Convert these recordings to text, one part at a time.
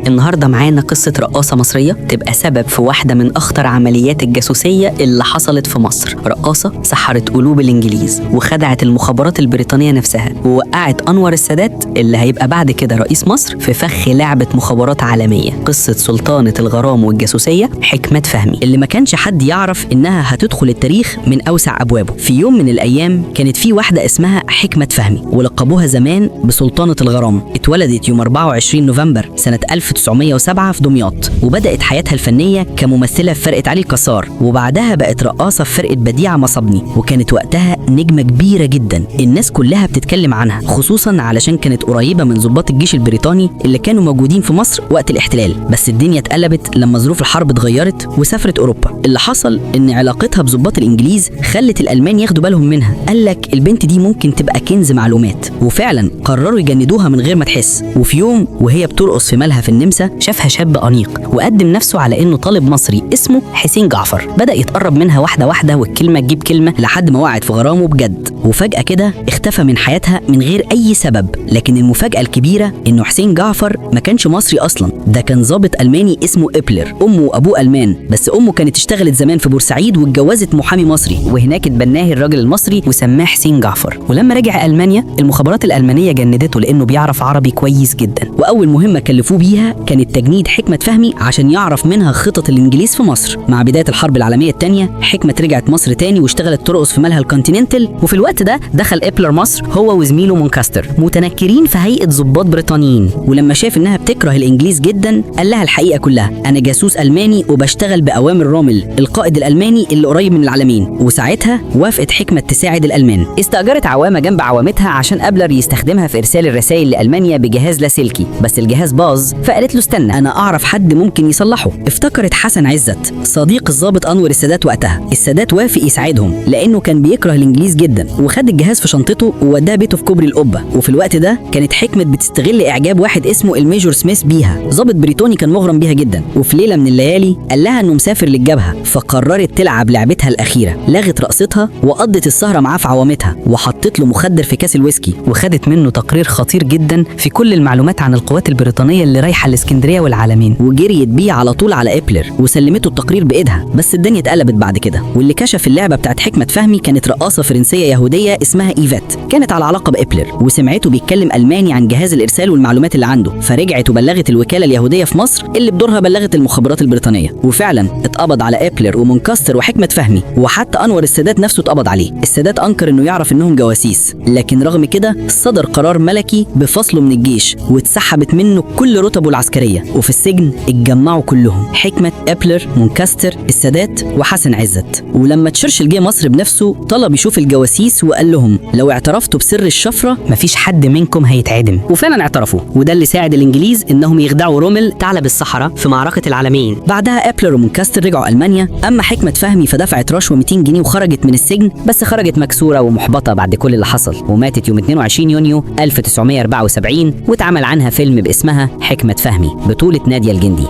النهارده معانا قصة رقاصة مصرية تبقى سبب في واحدة من أخطر عمليات الجاسوسية اللي حصلت في مصر. رقاصة سحرت قلوب الإنجليز وخدعت المخابرات البريطانية نفسها ووقعت أنور السادات اللي هيبقى بعد كده رئيس مصر في فخ لعبة مخابرات عالمية. قصة سلطانة الغرام والجاسوسية حكمة فهمي اللي ما كانش حد يعرف إنها هتدخل التاريخ من أوسع أبوابه. في يوم من الأيام كانت في واحدة اسمها حكمة فهمي ولقبوها زمان بسلطانة الغرام. اتولدت يوم 24 نوفمبر سنة 1907 في دمياط، وبدأت حياتها الفنية كممثلة في فرقة علي الكسار، وبعدها بقت رقاصة في فرقة بديعة مصبني، وكانت وقتها نجمة كبيرة جدا الناس كلها بتتكلم عنها، خصوصا علشان كانت قريبة من ضباط الجيش البريطاني اللي كانوا موجودين في مصر وقت الاحتلال. بس الدنيا اتقلبت لما ظروف الحرب اتغيرت وسافرت أوروبا. اللي حصل إن علاقتها بضباط الإنجليز خلت الألمان ياخدوا بالهم منها، قالك البنت دي ممكن تبقى كنز معلومات، وفعلا قرروا يجندوها من غير ما تحس. وفي يوم وهي بترقص في مالها في النمسا شافها شاب أنيق وقدم نفسه على إنه طالب مصري اسمه حسين جعفر. بدأ يتقرب منها واحدة واحدة والكلمة تجيب كلمة لحد ما وقعت في غرامه بجد، وفجأة كده اختفى من حياتها من غير أي سبب. لكن المفاجأة الكبيرة إنه حسين جعفر ما كانش مصري أصلا، ده كان ضابط ألماني اسمه إبلر. أمه وأبوه ألمان، بس أمه كانت اشتغلت زمان في بورسعيد واتجوزت محامي مصري، وهناك اتبناه الراجل المصري وسماه حسين جعفر. ولما رجع ألمانيا المخابرات الألمانية جندته لأنه بيعرف عربي كويس جدا، وأول مهمة كلفوه بيها كانت تجنيد حكمة فهمي عشان يعرف منها خطط الإنجليز في مصر. مع بداية الحرب العالمية الثانية حكمة رجعت مصر تاني واشتغلت ترقص في مالها الكونتيننتال، وفي الوقت ده دخل إبلر مصر هو وزميله مونكاستر متنكرين في هيئة ضباط بريطانيين. ولما شاف إنها بتكره الإنجليز جدا قال لها الحقيقة كلها، أنا جاسوس ألماني وبشتغل بأوامر رومل القائد الألماني اللي قريب من العلمين. وساعتها وافقت حكمة تساعد الألمان، استأجرت عوامة جنب عوامتها عشان إبلر يستخدمها في إرسال الرسائل لألمانيا بجهاز لاسلكي، بس الجهاز باظ فقالت له استنى أنا أعرف حد ممكن يصلحه. افتكرت حسن عزت صديق الضابط أنور السادات وقتها. السادات وافق يساعدهم لأنه كان بيكره الإنجليز جدا، وخد الجهاز في شنطته ووداه بيته في كوبري القبة. وفي الوقت ده كانت حكمة بتستغل إعجاب واحد اسمه الميجور سميث بيها، ضابط بريطاني كان مغرم بيها جدا. وفي ليلة من الليالي قال لها إنه مسافر للجبهة، فقررت تلعب لعبتها الأخيرة، لغت رقصتها وقضت السهرة معاه في عوامتها وحطت له مخدر في كاس الويسكي، وخدت منه تقرير خطير جدا في كل المعلومات عن القوات البريطانية اللي رايحة الاسكندرية والعلمين، وجريت بيه على طول على إبلر وسلمته التقرير بإيدها. بس الدنيا اتقلبت بعد كده، واللي كشف اللعبة بتاعت حكمة فهمي كانت رقاصة فرنسية يهودية اسمها إيفات، كانت على علاقة بإبلر وسمعته بيتكلم ألماني عن جهاز الإرسال والمعلومات اللي عنده، فرجعت وبلغت الوكالة اليهودية في مصر اللي بدورها بلغت المخابرات البريطانية. وفعلا اتقبض على إبلر ومونكاستر وحكمة فهمي، وحتى أنور السادات نفسه اتقبض عليه. السادات أنكر إنه يعرف إنهم جواسيس، لكن رغم كده صدر قرار ملكي بفصله من الجيش واتسحبت منه كل رتبه العسكرية. وفي السجن اتجمعوا كلهم، حكمة، إبلر، مونكاستر، السادات وحسن عزت. ولما تشرشل جه مصر بنفسه طلب يشوف الجواسيس وقال لهم لو اعترفتوا بسر الشفرة مفيش حد منكم هيتعدم. وفعلا اعترفوا، وده اللي ساعد الإنجليز إنهم يخدعوا رومل ثعلب الصحراء في معركة العلمين. بعدها إبلر ومونكاستر رجعوا ألمانيا، أما حكمة فهمي فدفعت رشوة 200 جنيه وخرجت من السجن، بس خرجت مكسورة ومحبطة بعد كل اللي حصل، وماتت يوم 22 يونيو 1974 واتعمل عنها فيلم باسمها حكمة فهمي بطولة نادية الجندي.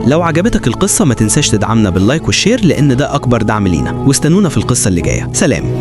لو عجبتك القصة ما تنساش تدعمنا باللايك والشير لأن ده أكبر دعم لينا، واستنونا في القصة اللي جاية. سلام.